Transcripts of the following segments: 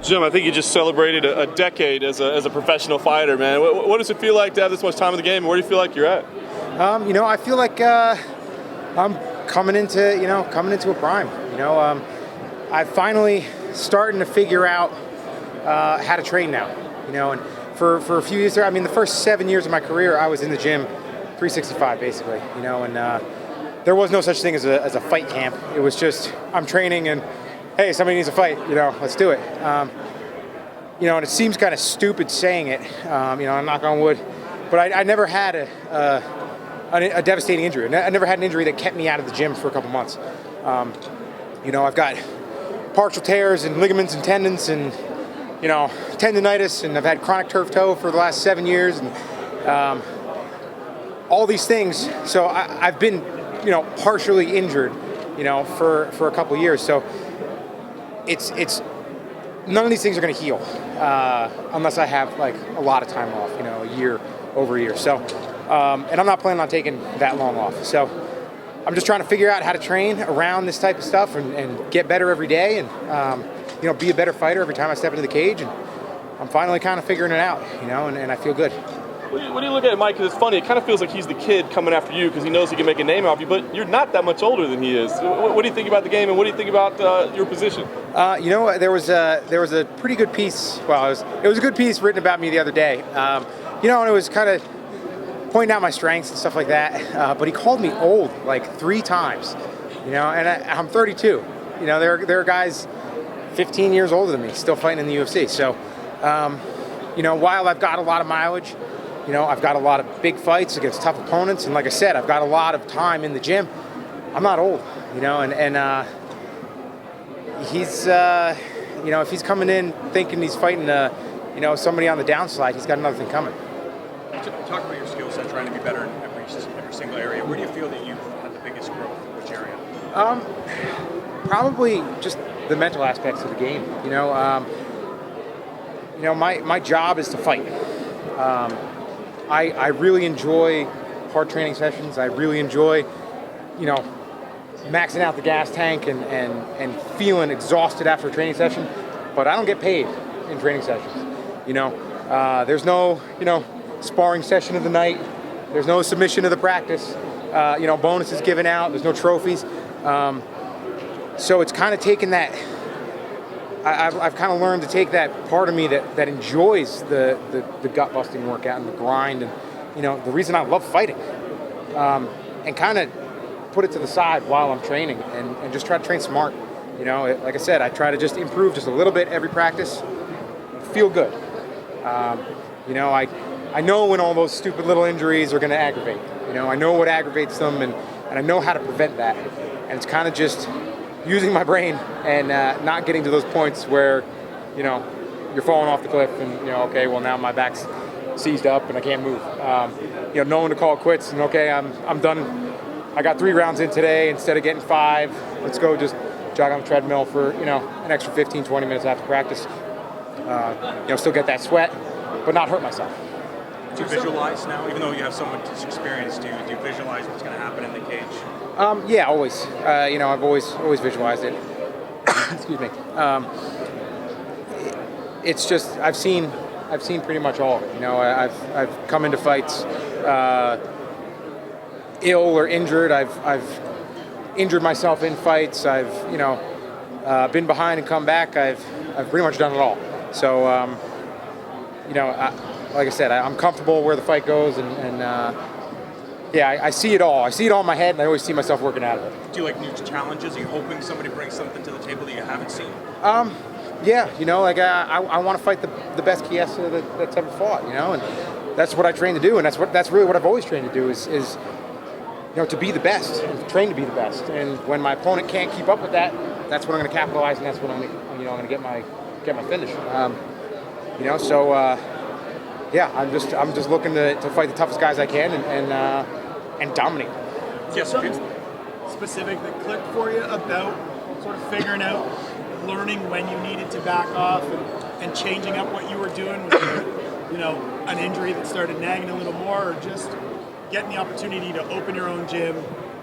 Jim, I think you just celebrated a decade as a professional fighter, man. What does it feel like to have this much time in the game, and where do you feel like you're at? I feel like I'm coming into a prime. I'm finally starting to figure out how to train now. And for a few years there, the first 7 years of my career, I was in the gym 365 basically. And there was no such thing as a fight camp. It was just I'm training and hey, somebody needs a fight. Let's do it. And it seems kind of stupid saying it. I'm knock on wood, but I never had a devastating injury. I never had an injury that kept me out of the gym for a couple months. I've got partial tears and ligaments and tendons and tendonitis, and I've had chronic turf toe for the last 7 years, and all these things. So I've been partially injured for a couple years. So it's none of these things are going to heal unless I have like a lot of time off, over a year. So, and I'm not planning on taking that long off. So I'm just trying to figure out how to train around this type of stuff and get better every day and, be a better fighter every time I step into the cage. And I'm finally kind of figuring it out, and I feel good. What do you look at Mike? Because it's funny. It kind of feels like he's the kid coming after you because he knows he can make a name off you. But you're not that much older than he is. What do you think about the game, and what do you think about your position? There was a pretty good piece. Well, it was a good piece written about me the other day. And it was kind of pointing out my strengths and stuff like that. But he called me old like 3 times. And I'm 32. There are guys 15 years older than me still fighting in the UFC. So, while I've got a lot of mileage. I've got a lot of big fights against tough opponents, and like I said, I've got a lot of time in the gym. I'm not old, and he's, if he's coming in thinking he's fighting, somebody on the downside, he's got another thing coming. Talk about your skill set, trying to be better in every single area. Where do you feel that you've had the biggest growth? Which area? Probably just the mental aspects of the game. My job is to fight. I really enjoy hard training sessions. I really enjoy, maxing out the gas tank and feeling exhausted after a training session. But I don't get paid in training sessions. There's no, sparring session of the night. There's no submission of the practice. Bonuses given out. There's no trophies. So it's kind of taken that. I've kind of learned to take that part of me that enjoys the gut-busting workout and the grind and, the reason I love fighting, and kind of put it to the side while I'm training and just try to train smart. Like I said, I try to just improve just a little bit every practice, feel good. I know when all those stupid little injuries are going to aggravate. I know what aggravates them, and I know how to prevent that. And it's kind of just using my brain and not getting to those points where, you're falling off the cliff and, okay, well now my back's seized up and I can't move. Knowing to call it quits and, okay, I'm done. I got 3 rounds in today instead of getting 5. Let's go just jog on the treadmill for, an extra 15, 20 minutes after practice. Still get that sweat, but not hurt myself. Do you visualize now, even though you have so much experience, do you visualize what's going to happen in the cage? Yeah, always. I've always visualized it. Excuse me. It's just I've seen pretty much all of it. I've come into fights ill or injured. I've injured myself in fights. I've been behind and come back. I've pretty much done it all. So like I said, I'm comfortable where the fight goes, and I see it all. I see it all in my head, and I always see myself working out of it. Do you like new challenges? Are you hoping somebody brings something to the table that you haven't seen? Yeah, I want to fight the best Chiesa that's ever fought, and that's what I train to do, and that's really what I've always trained to do is to be the best, and to train to be the best. And when my opponent can't keep up with that, that's when I'm going to capitalize, and that's when I'm going to get my finish. I'm just looking to fight the toughest guys I can and dominate. Yes, something specific that clicked for you about sort of figuring out, learning when you needed to back off and changing up what you were doing? Was there, an injury that started nagging a little more, or just getting the opportunity to open your own gym,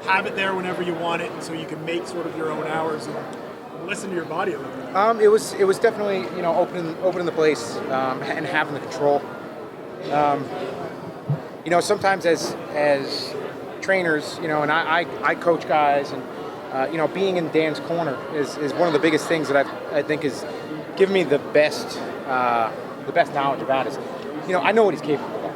have it there whenever you want it, and so you can make sort of your own hours and listen to your body a little bit. It was definitely opening the place and having the control. Sometimes as trainers, and I coach guys, and being in Dan's corner is one of the biggest things that I think is giving me the best knowledge about it. I know what he's capable of,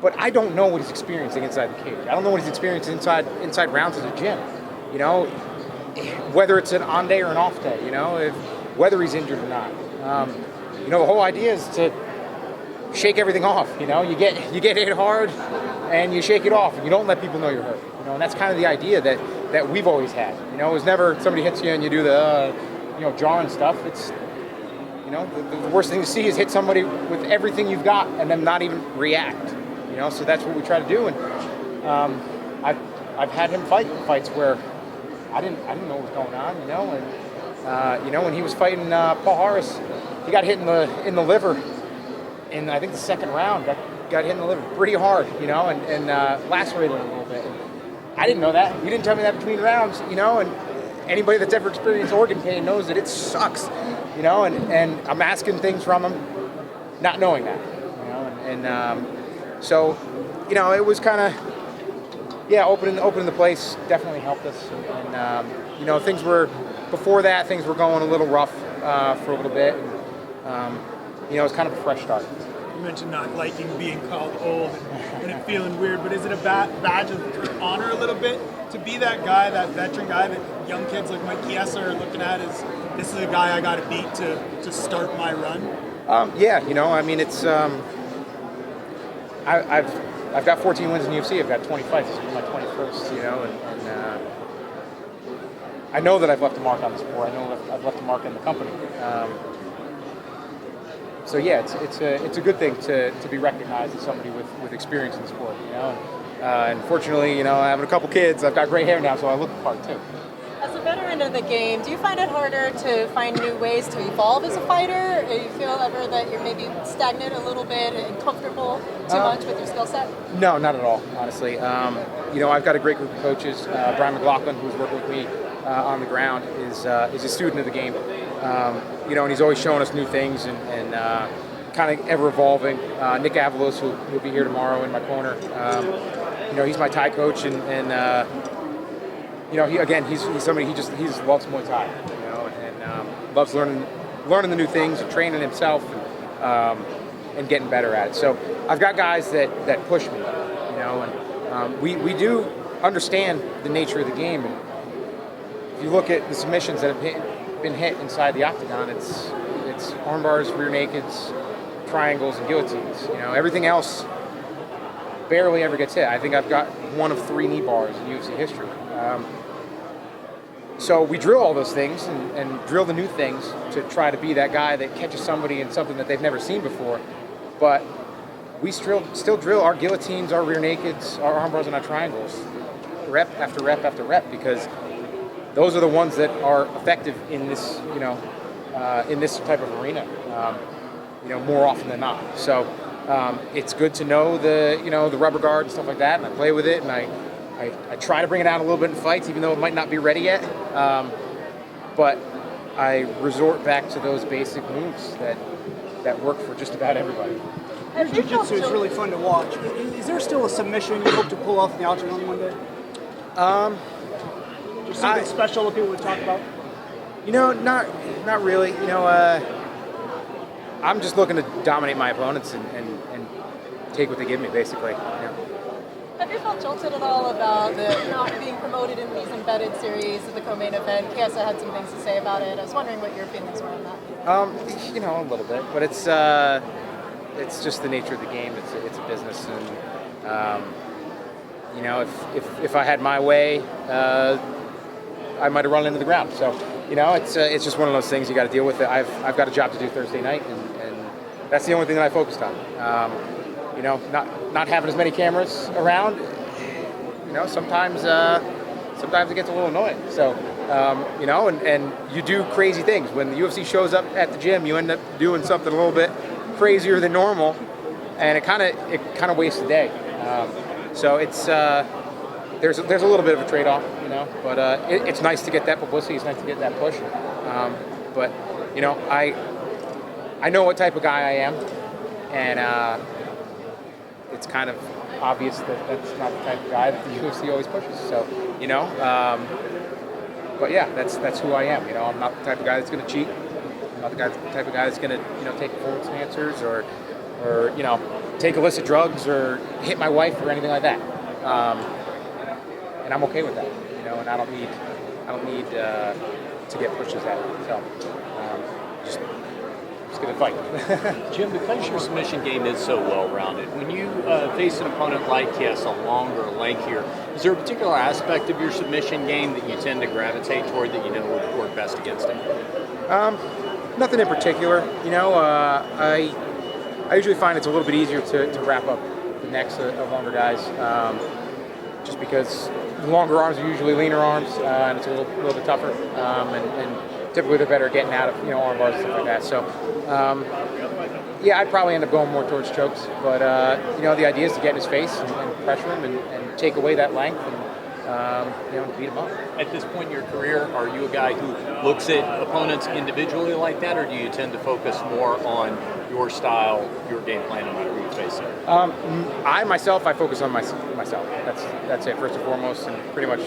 but I don't know what he's experiencing inside the cage. I don't know what he's experiencing inside rounds of the gym. Whether it's an on day or an off day. Whether he's injured or not. The whole idea is to shake everything off. You get hit hard, and you shake it off, and you don't let people know you're hurt. And that's kind of the idea that we've always had. It was never somebody hits you and you do the jarring stuff. It's the worst thing to see is hit somebody with everything you've got and then not even react. So that's what we try to do. And I've had him fight fights where I didn't know what was going on. And when he was fighting Paul Harris, he got hit in the liver in I think the second round. Got hit in the liver pretty hard. And lacerated him a little bit. And I didn't know that. You didn't tell me that between rounds. And anybody that's ever experienced organ pain knows that it sucks. And I'm asking things from him, not knowing that. So it was kind of opening the place definitely helped us. And things were things were going a little rough for a little bit. And, it was kind of a fresh start. You mentioned not liking being called old and it feeling weird, but is it a badge of honor a little bit to be that guy, that veteran guy that young kids like Mike Chiesa are looking at as this is a guy I got to beat to start my run? It's I've got 14 wins in the UFC. I've got 20 fights. This is my 21st. And I know that I've left a mark on the sport. I know that I've left a mark in the company. So yeah, it's a good thing to be recognized as somebody with experience in the sport. And fortunately, having a couple kids, I've got gray hair now, so I look the part too. As a veteran of the game, do you find it harder to find new ways to evolve as a fighter? Or you feel ever that you're maybe stagnant a little bit and comfortable too much with your skill set? No, not at all, honestly. I've got a great group of coaches. Brian McLaughlin, who's working with me on the ground, is a student of the game. And he's always showing us new things and kind of ever evolving. Nick Avalos, who'll be here tomorrow in my corner. He's my Thai coach, and he's somebody he loves Muay Thai, and loves learning the new things and training himself and getting better at it. So I've got guys that push me, and we do understand the nature of the game. And if you look at the submissions that have been hit inside the octagon, it's arm bars, rear nakeds, triangles, and guillotines. Everything else barely ever gets hit. I think I've got one of 3 knee bars in UFC history. So we drill all those things and drill the new things to try to be that guy that catches somebody in something that they've never seen before. But we still drill our guillotines, our rear nakeds, our arm bars, and our triangles, rep after rep after rep, because those are the ones that are effective in this, in this type of arena, more often than not. So it's good to know the rubber guard and stuff like that, and I play with it, and I try to bring it out a little bit in fights, even though it might not be ready yet. But I resort back to those basic moves that work for just about everybody. Your jiu-jitsu is really fun to watch. Is there still a submission you hope to pull off in the octagon one day? Just something special that people would talk about? Not really. I'm just looking to dominate my opponents and take what they give me, basically. Have you felt jolted at all about the not being promoted in these embedded series of the co-main event? Chiesa had some things to say about it. I was wondering what your feelings were on that. A little bit, but it's just the nature of the game. It's a business, and if I had my way, I might have run into the ground. So it's just one of those things you got to deal with. I've got a job to do Thursday night, and that's the only thing that I focused on. Not having as many cameras around. Sometimes it gets a little annoying. So and you do crazy things. When the UFC shows up at the gym, you end up doing something a little bit crazier than normal, and it kind of wastes the day. So it's there's a little bit of a trade-off, but it's nice to get that publicity. It's nice to get that push. But you know, I know what type of guy I am, and it's kind of obvious that that's not the type of guy that the UFC always pushes. So you know, but yeah, that's who I am. You know, I'm not the type of guy that's going to cheat. I'm not the type of guy that's going to take performance enhancers or you know, take illicit drugs or hit my wife or anything like that. And I'm okay with that. You know, and I don't need to get pushes at it. So just gonna fight. Jim, because your submission game is so well-rounded, when you face an opponent like Kiss, a longer, lengthier, is there a particular aspect of your submission game that you tend to gravitate toward that you know would work best against him? Nothing in particular. You know, I usually find it's a little bit easier to wrap up the necks of longer guys, just because the longer arms are usually leaner arms, and it's a little bit tougher, and typically they're better at getting out of arm bars and stuff like that. So, yeah, I'd probably end up going more towards chokes, but you know, the idea is to get in his face and pressure him and take away that length and you know, beat him up. At this point in your career, are you a guy who looks at opponents individually like that, or do you tend to focus more on your style, your game plan, no matter who you face? I focus on myself. That's it, first and foremost, and pretty much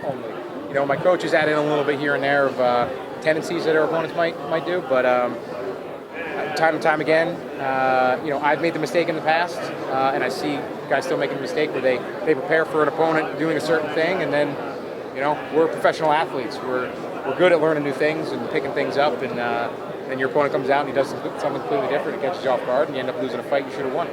only. You know, my coaches add in a little bit here and there of tendencies that our opponents might do, but time and time again, you know, I've made the mistake in the past, and I see guys still making the mistake where they prepare for an opponent doing a certain thing, and then, you know, we're professional athletes. We're good at learning new things and picking things up, and then your opponent comes out and he does something completely different. It catches you off guard, and you end up losing a fight you should have won.